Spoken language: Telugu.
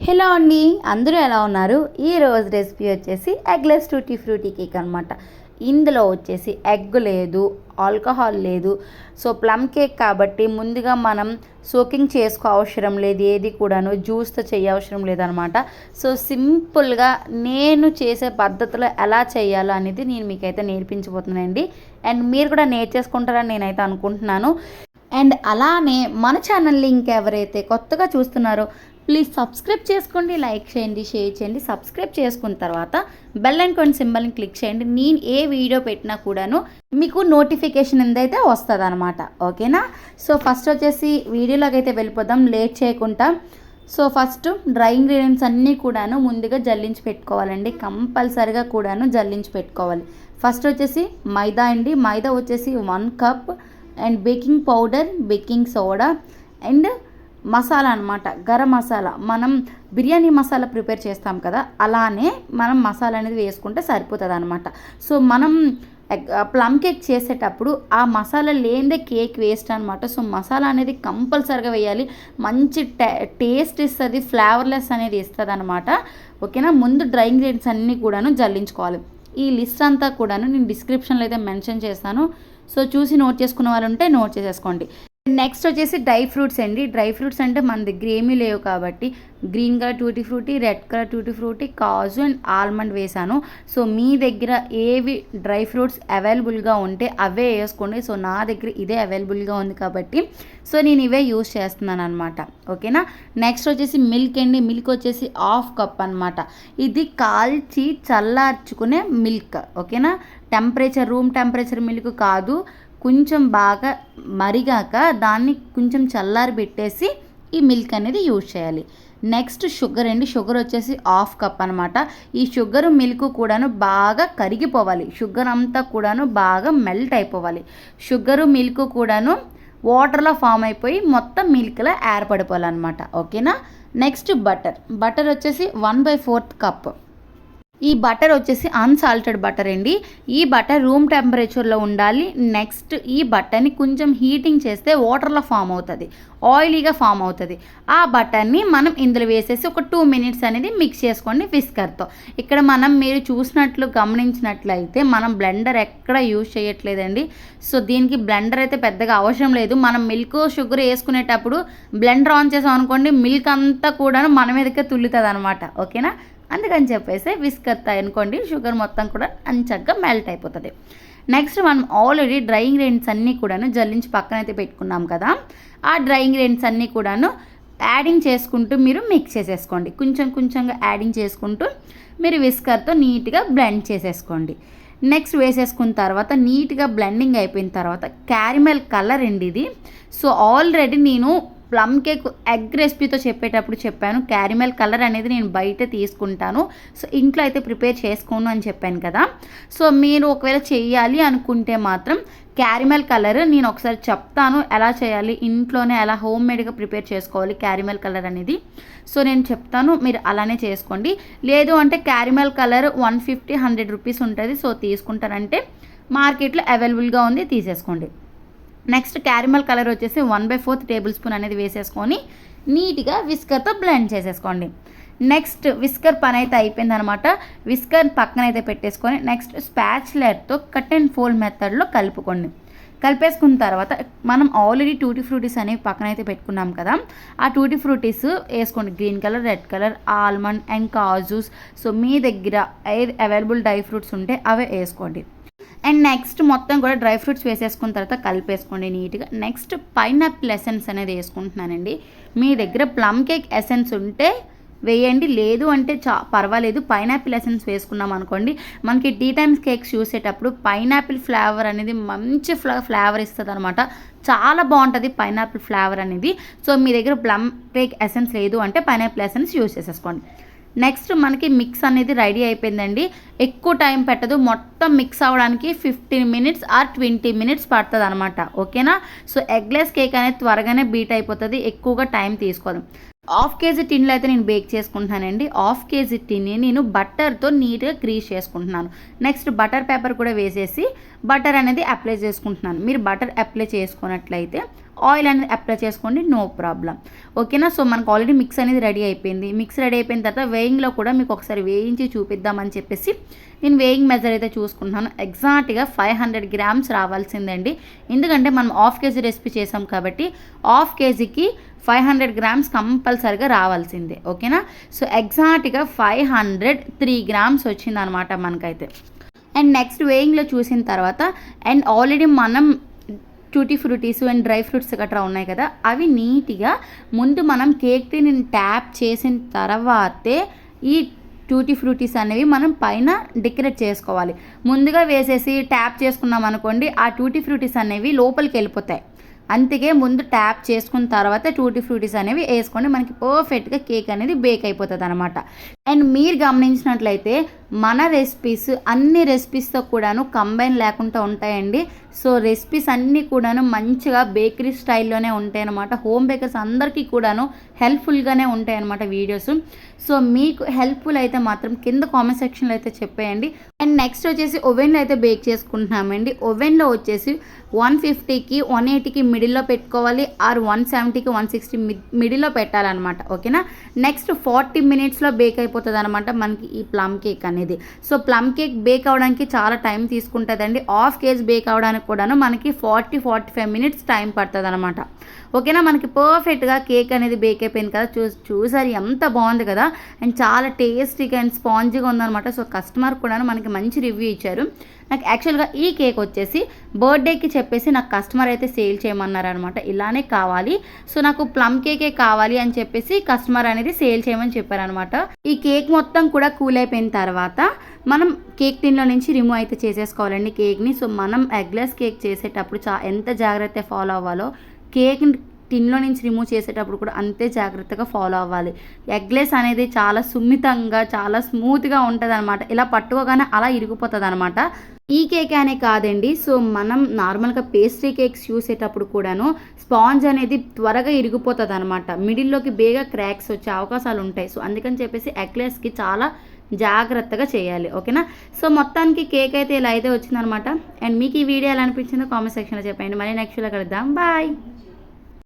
హలో అండి, అందరూ ఎలా ఉన్నారు? ఈరోజు రెసిపీ వచ్చేసి ఎగ్లెస్ టూటీ ఫ్రూటీ కేక్ అనమాట. ఇందులో వచ్చేసి ఎగ్ లేదు, ఆల్కహాల్ లేదు. సో ప్లమ్ కేక్ కాబట్టి ముందుగా మనం సోకింగ్ చేసుకో అవసరం లేదు, ఏది కూడాను జ్యూస్తో చేయవసరం లేదనమాట. సో సింపుల్గా నేను చేసే పద్ధతిలో ఎలా చేయాలో అనేది నేను మీకైతే నేర్పించబోతున్నానండి. అండ్ మీరు కూడా నేర్చేసుకుంటారని నేనైతే అనుకుంటున్నాను. అండ్ అలానే మన ఛానల్ని ఇంకెవరైతే కొత్తగా చూస్తున్నారో ప్లీజ్ సబ్స్క్రైబ్ చేసుకోండి, లైక్ చేయండి, షేర్ చేయండి. సబ్స్క్రైబ్ చేసుకున్న తర్వాత బెల్ ఐకాన్ సింబల్ని క్లిక్ చేయండి. నేను ఏ వీడియో పెట్టినా కూడాను మీకు నోటిఫికేషన్ ఎందైతే వస్తుంది అనమాట. ఓకేనా? సో ఫస్ట్ వచ్చేసి వీడియోలోకి అయితే వెళ్ళిపోదాం లేట్ చేయకుండా. సో ఫస్ట్ డ్రై ఇంగ్రీడియంట్స్ అన్నీ కూడాను ముందుగా జల్లించి పెట్టుకోవాలండి. కంపల్సరిగా కూడాను జల్లించి పెట్టుకోవాలి. ఫస్ట్ వచ్చేసి మైదా అండి. మైదా వచ్చేసి 1 cup. And baking powder, baking soda and masala అనమాట, గరం మసాలా. మనం బిర్యానీ మసాలా ప్రిపేర్ చేస్తాం కదా, అలానే మనం మసాలా అనేది వేసుకుంటే సరిపోతుంది అనమాట. సో మనం ప్లమ్ కేక్ చేసేటప్పుడు ఆ మసాలా లేనిదే కేక్ వేస్ట్ అనమాట. సో మసాలా అనేది కంపల్సరిగా వేయాలి. మంచి టేస్ట్ ఇస్తుంది, ఫ్లేవర్లెస్ అనేది ఇస్తుంది అనమాట. ఓకేనా? ముందు డ్రై ఇంగ్రీడియంట్స్ అన్నీ కూడాను జల్లించుకోవాలి. ఈ లిస్ట్ అంతా కూడాను నేను డిస్క్రిప్షన్లో అయితే మెన్షన్ చేస్తాను. సో చూసి నోట్ చేసుకున్న వాళ్ళు ఉంటే నోట్ చేసేసుకోండి. నెక్స్ట్ వచ్చేసి డ్రై ఫ్రూట్స్ అండి. డ్రై ఫ్రూట్స్ అంటే మన దగ్గర ఏమీ లేవు కాబట్టి green colour tutti frutti, red colour tutti frutti, కాజు అండ్ ఆల్మండ్ వేసాను. సో మీ దగ్గర ఏవి డ్రై ఫ్రూట్స్ అవైలబుల్గా ఉంటే అవే వేసుకోండి. సో నా దగ్గర ఇదే అవైలబుల్గా ఉంది కాబట్టి సో నేను ఇవే యూస్ చేస్తున్నాను అనమాట. ఓకేనా? నెక్స్ట్ వచ్చేసి మిల్క్ అండి. మిల్క్ వచ్చేసి 1/2 కప్ అనమాట. ఇది కాల్చి చల్లార్చుకునే మిల్క్. ఓకేనా? రూమ్ టెంపరేచర్ మిల్క్ కాదు, కొంచెం బాగా మరిగాక దాన్ని కొంచెం చల్లారి పెట్టేసి ఈ మిల్క్ అనేది యూజ్ చేయాలి. నెక్స్ట్ షుగర్ అండి. షుగర్ వచ్చేసి 1/2 కప్ అనమాట. ఈ షుగర్ మిల్క్ కూడాను బాగా కరిగిపోవాలి. షుగర్ అంతా కూడాను బాగా మెల్ట్ అయిపోవాలి. షుగరు మిల్క్ కూడాను వాటర్లో ఫామ్ అయిపోయి మొత్తం మిల్క్లో ఏర్పడిపోవాలన్నమాట. ఓకేనా? నెక్స్ట్ బటర్ వచ్చేసి 1/4 కప్. ఈ బటర్ వచ్చేసి అన్సాల్టెడ్ బటర్ అండి. ఈ బటర్ రూమ్ టెంపరేచర్లో ఉండాలి. నెక్స్ట్ ఈ బటర్ని కొంచెం హీటింగ్ చేస్తే వాటర్లో ఫామ్ అవుతుంది, ఆయిలీగా ఫామ్ అవుతుంది. ఆ బటర్ని మనం ఇందులో వేసేసి ఒక 2 మినిట్స్ అనేది మిక్స్ చేసుకోండి విస్కర్తో. ఇక్కడ మీరు చూసినట్లు గమనించినట్లయితే మనం బ్లెండర్ ఎక్కడ యూజ్ చేయట్లేదండి. సో దీనికి బ్లెండర్ అయితే పెద్దగా అవసరం లేదు. మనం మిల్క్ షుగర్ వేసుకునేటప్పుడు బ్లెండర్ ఆన్ చేసాం అనుకోండి, మిల్క్ అంతా కూడా మన మీదకే తుల్లుతుంది అనమాట. ఓకేనా? అందుకని చెప్పేసి విస్కర్తో అనుకోండి, షుగర్ మొత్తం కూడా అంచగ్గా మెల్ట్ అయిపోతుంది. నెక్స్ట్ మనం ఆల్రెడీ డ్రై ఇంగ్రీడియంట్స్ అన్నీ కూడాను జల్లించి పక్కనైతే పెట్టుకున్నాం కదా, ఆ డ్రై ఇంగ్రీడియంట్స్ అన్నీ కూడాను యాడింగ్ చేసుకుంటూ మీరు మిక్స్ చేసేసుకోండి. కొంచెంగా యాడింగ్ చేసుకుంటూ మీరు విస్కర్తో నీట్గా బ్లెండ్ చేసేసుకోండి. నెక్స్ట్ వేసేసుకున్న తర్వాత నీట్గా బ్లెండింగ్ అయిపోయిన తర్వాత క్యారమెల్ కలర్ అండి ఇది. సో ఆల్రెడీ నేను ప్లమ్ కేక్ ఎగ్ రెసిపీతో చెప్పేటప్పుడు చెప్పాను, క్యారమెల్ కలర్ అనేది నేను బయట తీసుకుంటాను. సో ఇంట్లో అయితే ప్రిపేర్ చేసుకోను అని చెప్పాను కదా. సో మీరు ఒకవేళ చేయాలి అనుకుంటే మాత్రం క్యారమెల్ కలర్ నేను ఒకసారి చెప్తాను ఎలా చేయాలి, ఇంట్లోనే ఎలా హోమ్ మేడ్గా ప్రిపేర్ చేసుకోవాలి క్యారమెల్ కలర్ అనేది. సో నేను చెప్తాను, మీరు అలానే చేసుకోండి. లేదు అంటే క్యారమెల్ కలర్ 150-100 రూపీస్ ఉంటుంది. సో తీసుకుంటారంటే మార్కెట్లో అవైలబుల్గా ఉంది, తీసేసుకోండి. నెక్స్ట్ క్యారమెల్ కలర్ వచ్చేసి 1/4 టేబుల్ స్పూన్ అనేది వేసేసుకొని నీట్గా విస్కర్తో బ్లెండ్ చేసేసుకోండి. నెక్స్ట్ విస్కర్ పని అయితే అయిపోయిందనమాట. విస్కర్ పక్కన అయితే పెట్టేసుకొని నెక్స్ట్ స్పాచులర్తో కట్ అండ్ ఫోల్డ్ మెథడ్లో కలుపుకోండి. కలిపేసుకున్న తర్వాత మనం ఆల్రెడీ టూటీ ఫ్రూటీస్ అనేవి పక్కన అయితే పెట్టుకున్నాం కదా, ఆ టూటీ ఫ్రూటీస్ వేసుకోండి. Green colour, red colour, almond and kajus. So మీ దగ్గర అవైలబుల్ డ్రై ఫ్రూట్స్ ఉంటే అవే వేసుకోండి. అండ్ నెక్స్ట్ మొత్తం కూడా డ్రై ఫ్రూట్స్ వేసేసుకున్న తర్వాత కలిపేసుకోండి నీట్గా. నెక్స్ట్ పైనాపిల్ ఎసెన్స్ అనేది వేసుకుంటున్నానండి. మీ దగ్గర ప్లమ్ కేక్ ఎసెన్స్ ఉంటే వేయండి, లేదు అంటే పర్వాలేదు. పైనాపిల్ ఎసెన్స్ వేసుకున్నాం అనుకోండి, మనకి టీ టైమ్స్ కేక్స్ చూసేటప్పుడు పైనాపిల్ ఫ్లేవర్ అనేది మంచి ఫ్లేవర్ ఇస్తుంది అనమాట. చాలా బాగుంటుంది పైనాపిల్ ఫ్లేవర్ అనేది. సో మీ దగ్గర ప్లమ్ కేక్ ఎసెన్స్ లేదు అంటే పైనాపిల్ ఎసెన్స్ యూజ్ చేసేసుకోండి. నెక్స్ట్ మనకి మిక్స్ అనేది రెడీ అయిపోయిందండి. ఎక్కువ టైం పెట్టదు, మొత్తం మిక్స్ అవ్వడానికి 15 మినిట్స్ ఆర్ 20 మినిట్స్ పడుతుంది అనమాట. ఓకేనా? సో ఎగ్లెస్ కేక్ అనేది త్వరగానే బీట్ అయిపోతుంది, ఎక్కువగా టైం తీసుకోదు. 1/2 కేజీ టిన్లో అయితే నేను బేక్ చేసుకుంటున్నానండి. 1/2 కేజీ టిన్ని నేను బటర్తో నీట్గా గ్రీస్ చేసుకుంటున్నాను. నెక్స్ట్ బటర్ పేపర్ కూడా వేసేసి బటర్ అనేది అప్లై చేసుకుంటున్నాను. మీరు బటర్ అప్లై చేసుకున్నట్లయితే ఆయిల్ అనేది అప్లై చేసుకోండి, నో ప్రాబ్లం. ఓకేనా. సో మనకు ఆల్రెడీ మిక్స్ అనేది రెడీ అయిపోయింది. మిక్స్ రెడీ అయిపోయిన తర్వాత వేయింగ్లో కూడా మీకు ఒకసారి వేయించి చూపిద్దామని చెప్పేసి నేను వేయింగ్ మెజర్ అయితే చూసుకుంటున్నాను. ఎగ్జాక్ట్గా 500 గ్రామ్స్ రావాల్సిందండి. ఎందుకంటే మనం హాఫ్ కేజీ రెసిపీ చేసాం కాబట్టి హాఫ్ కేజీకి 500 గ్రామ్స్ కంపల్సరిగా రావాల్సిందే. ఓకేనా. సో ఎగ్జాక్ట్గా 503 గ్రామ్స్ వచ్చిందనమాట మనకైతే. అండ్ నెక్స్ట్ వేయింగ్లో చూసిన తర్వాత అండ్ ఆల్రెడీ మనం tutti frutties and dry fruits గట్రా ఉన్నాయి కదా, అవి నీట్గా ముందు మనం కేక్ టిన్ని ట్యాప్ చేసిన తర్వాతే ఈ టూటీ ఫ్రూటీస్ అనేవి మనం పైన డెకరేట్ చేసుకోవాలి. ముందుగా వేసేసి ట్యాప్ చేసుకున్నాం అనుకోండి, ఆ టూటీ ఫ్రూటీస్ అనేవి లోపలికి వెళ్ళిపోతాయి. అందుకే ముందు ట్యాప్ చేసుకున్న తర్వాత టూటీ ఫ్రూటీస్ అనేవి వేసుకోండి, మనకి పర్ఫెక్ట్గా కేక్ అనేది బేక్ అయిపోతుంది అనమాట. అండ్ మీరు గమనించినట్లయితే మన రెసిపీస్ అన్ని రెసిపీస్తో కూడాను కంబైన్ లేకుండా ఉంటాయండి. సో రెసిపీస్ అన్నీ కూడాను మంచిగా బేకరీ స్టైల్లోనే ఉంటాయి అన్నమాట. హోమ్ బేకర్స్ అందరికీ కూడాను హెల్ప్ఫుల్గానే ఉంటాయి అన్నమాట వీడియోస్. సో మీకు హెల్ప్ఫుల్ అయితే మాత్రం కింద కామెంట్ సెక్షన్లో అయితే చెప్పేయండి. అండ్ నెక్స్ట్ వచ్చేసి ఓవెన్లో అయితే బేక్ చేసుకుంటున్నామండి. ఓవెన్లో వచ్చేసి 150కి 180కి మిడిల్లో పెట్టుకోవాలి, ఆర్ 170కి 160 మిడిల్లో పెట్టాలన్నమాట. ఓకేనా. నెక్స్ట్ 40 మినిట్స్లో బేక్ అయిపోతుంది అనమాట మనకి ఈ ప్లమ్ కేక్ అనేది. సో ప్లమ్ కేక్ బేక్ అవడానికి చాలా టైం తీసుకుంటుందండి. హాఫ్ కేజీ బేక్ అవడానికి కూడాను మనకి 40-45 మినిట్స్ టైం పడుతుంది అనమాట. ఓకేనా. మనకి పర్ఫెక్ట్గా కేక్ అనేది బేక్ అయిపోయింది కదా, చూసారు ఎంత బాగుంది కదా. అండ్ చాలా టేస్టీగా అండ్ స్పాంజీగా ఉందన్నమాట. సో కస్టమర్ కూడా మనకి మంచి రివ్యూ ఇచ్చారు. నాకు యాక్చువల్గా ఈ కేక్ వచ్చేసి బర్త్డేకి చెప్పేసి నాకు కస్టమర్ అయితే సేల్ చేయమన్నారు అనమాట. ఇలానే కావాలి, సో నాకు ప్లమ్ కేకే కావాలి అని చెప్పేసి కస్టమర్ అనేది సేల్ చేయమని చెప్పారనమాట. ఈ కేక్ మొత్తం కూడా కూల్ అయిపోయిన తర్వాత మనం కేక్ టిన్లో నుంచి రిమూవ్ అయితే చేసేసుకోవాలండి కేక్ని. సో మనం ఎగ్లెస్ కేక్ చేసేటప్పుడు ఎంత జాగ్రత్త ఫాలో అవ్వాలో కేక్ టిన్లో నుంచి రిమూవ్ చేసేటప్పుడు కూడా అంతే జాగ్రత్తగా ఫాలో అవ్వాలి. ఎగ్లెస్ అనేది చాలా సున్నితంగా చాలా స్మూత్గా ఉంటుంది అనమాట. ఇలా పట్టుకోగానే అలా ఇరిగిపోతుంది అనమాట. ఈ కేక్ అనే కాదండి, సో మనం నార్మల్గా పేస్ట్రీ కేక్స్ చూసేటప్పుడు కూడాను స్పాంజ్ అనేది త్వరగా ఇరిగిపోతుంది అనమాట. మిడిల్లోకి బేగా క్రాక్స్ వచ్చే అవకాశాలు ఉంటాయి. సో అందుకని చెప్పేసి ఎగ్లెస్కి చాలా జాగ్రత్తగా చేయాలి. ఓకేనా. సో మొత్తానికి కేక్ అయితే ఇలా అయితే వచ్చిందనమాట. అండ్ మీకు ఈ వీడియో ఎలా అనిపించిందో కామెంట్ సెక్షన్లో చెప్పండి. మళ్ళీ నెక్స్ట్ వీడియోలో కలుద్దాం. బాయ్.